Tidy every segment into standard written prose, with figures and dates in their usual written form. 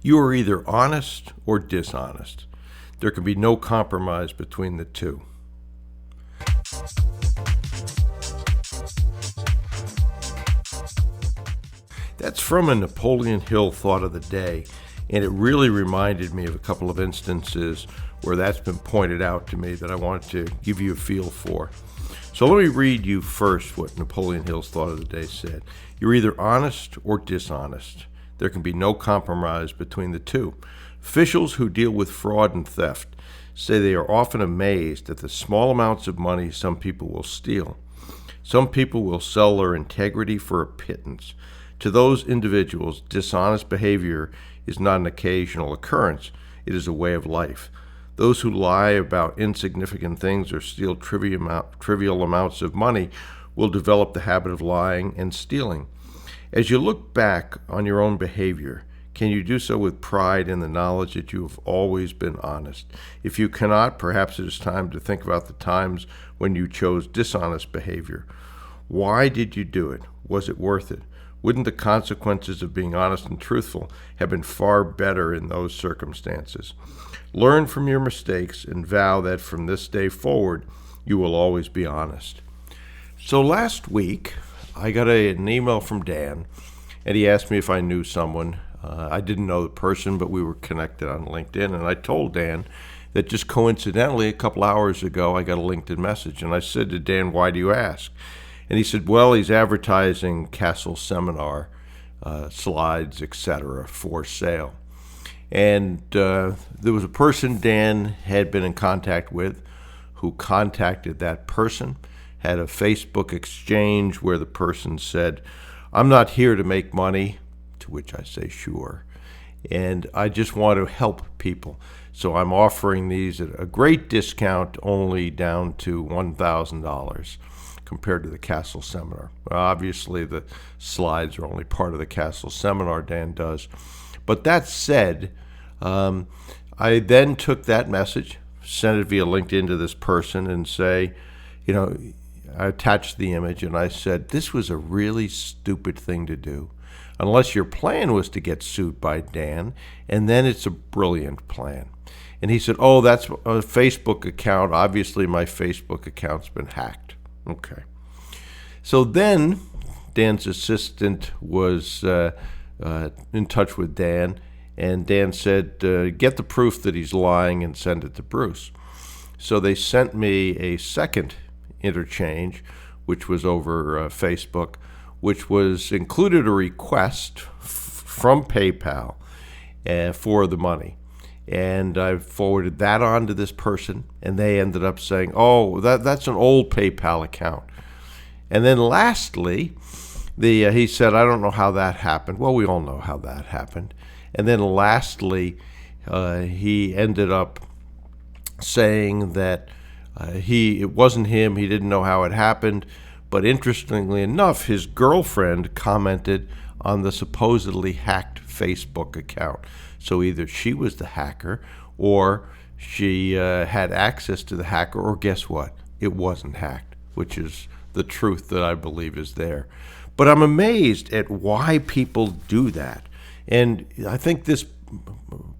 You are either honest or dishonest. There can be no compromise between the two. That's from a Napoleon Hill thought of the day, and it really reminded me of a couple of instances where that's been pointed out to me that I wanted to give you a feel for. So let me read you first what Napoleon Hill's thought of the day said. You're either honest or dishonest. There can be no compromise between the two. Officials who deal with fraud and theft say they are often amazed at the small amounts of money some people will steal. Some people will sell their integrity for a pittance. To those individuals, dishonest behavior is not an occasional occurrence. It is a way of life. Those who lie about insignificant things or steal trivial amounts of money will develop the habit of lying and stealing. As you look back on your own behavior, can you do so with pride in the knowledge that you have always been honest? If you cannot, perhaps it is time to think about the times when you chose dishonest behavior. Why did you do it? Was it worth it? Wouldn't the consequences of being honest and truthful have been far better in those circumstances? Learn from your mistakes and vow that from this day forward, you will always be honest. So last week, I got an email from Dan, and he asked me if I knew someone. I didn't know the person, but we were connected on LinkedIn, and I told Dan that just coincidentally, a couple hours ago, I got a LinkedIn message, and I said to Dan, why do you ask? And he said, well, he's advertising Castle Seminar slides, etc., for sale. And there was a person Dan had been in contact with who contacted that person, had a Facebook exchange where the person said, I'm not here to make money, to which I say, sure, and I just want to help people. So I'm offering these at a great discount, only down to $1,000 compared to the Castle Seminar. Obviously, the slides are only part of the Castle Seminar Dan does. But that said, I then took that message, sent it via LinkedIn to this person and say, I attached the image and I said, this was a really stupid thing to do. Unless your plan was to get sued by Dan, and then it's a brilliant plan. And he said, oh, that's a Facebook account. Obviously, my Facebook account's been hacked. Okay. So then Dan's assistant was in touch with Dan, and Dan said, get the proof that he's lying and send it to Bruce. So they sent me a second interchange, which was over Facebook, which was included a request from PayPal for the money. And I forwarded that on to this person, and they ended up saying, oh, that's an old PayPal account. And then lastly, he said, I don't know how that happened. Well, we all know how that happened. And then lastly, he ended up saying that it wasn't him, he didn't know how it happened, but interestingly enough, his girlfriend commented on the supposedly hacked Facebook account. So either she was the hacker, or she had access to the hacker, or guess what? It wasn't hacked, which is the truth that I believe is there. But I'm amazed at why people do that. And I think this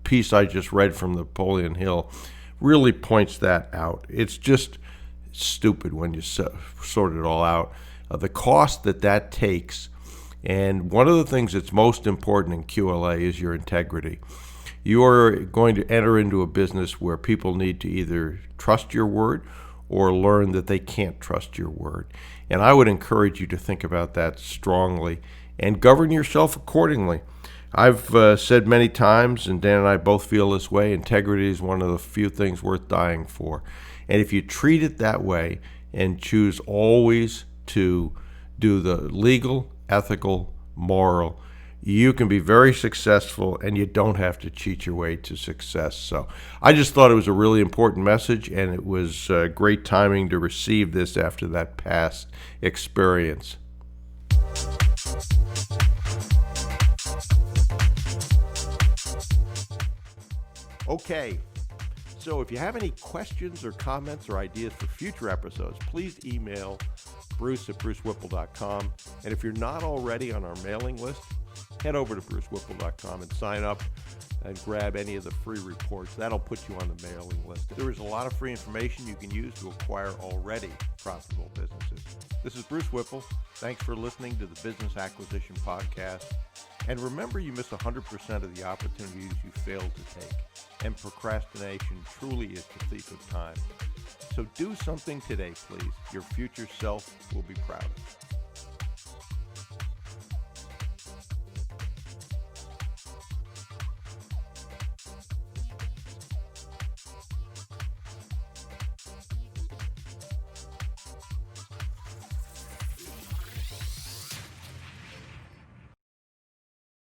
piece I just read from Napoleon Hill really points that out. It's just stupid when you sort it all out. The cost that takes. And one of the things that's most important in QLA is your integrity. You are going to enter into a business where people need to either trust your word or learn that they can't trust your word. And I would encourage you to think about that strongly and govern yourself accordingly. I've said many times, and Dan and I both feel this way, integrity is one of the few things worth dying for. And if you treat it that way and choose always to do the legal, ethical, moral, you can be very successful, and you don't have to cheat your way to success. So I just thought it was a really important message, and it was great timing to receive this after that past experience. Okay, so if you have any questions or comments or ideas for future episodes, please email bruce@brucewhipple.com. And if you're not already on our mailing list, head over to brucewhipple.com and sign up. and grab any of the free reports. That'll put you on the mailing list. There is a lot of free information you can use to acquire already profitable businesses. This is Bruce Whipple. Thanks for listening to the Business Acquisition Podcast. And remember, you miss 100% of the opportunities you failed to take. And procrastination truly is the thief of time. So do something today, please. Your future self will be proud of you.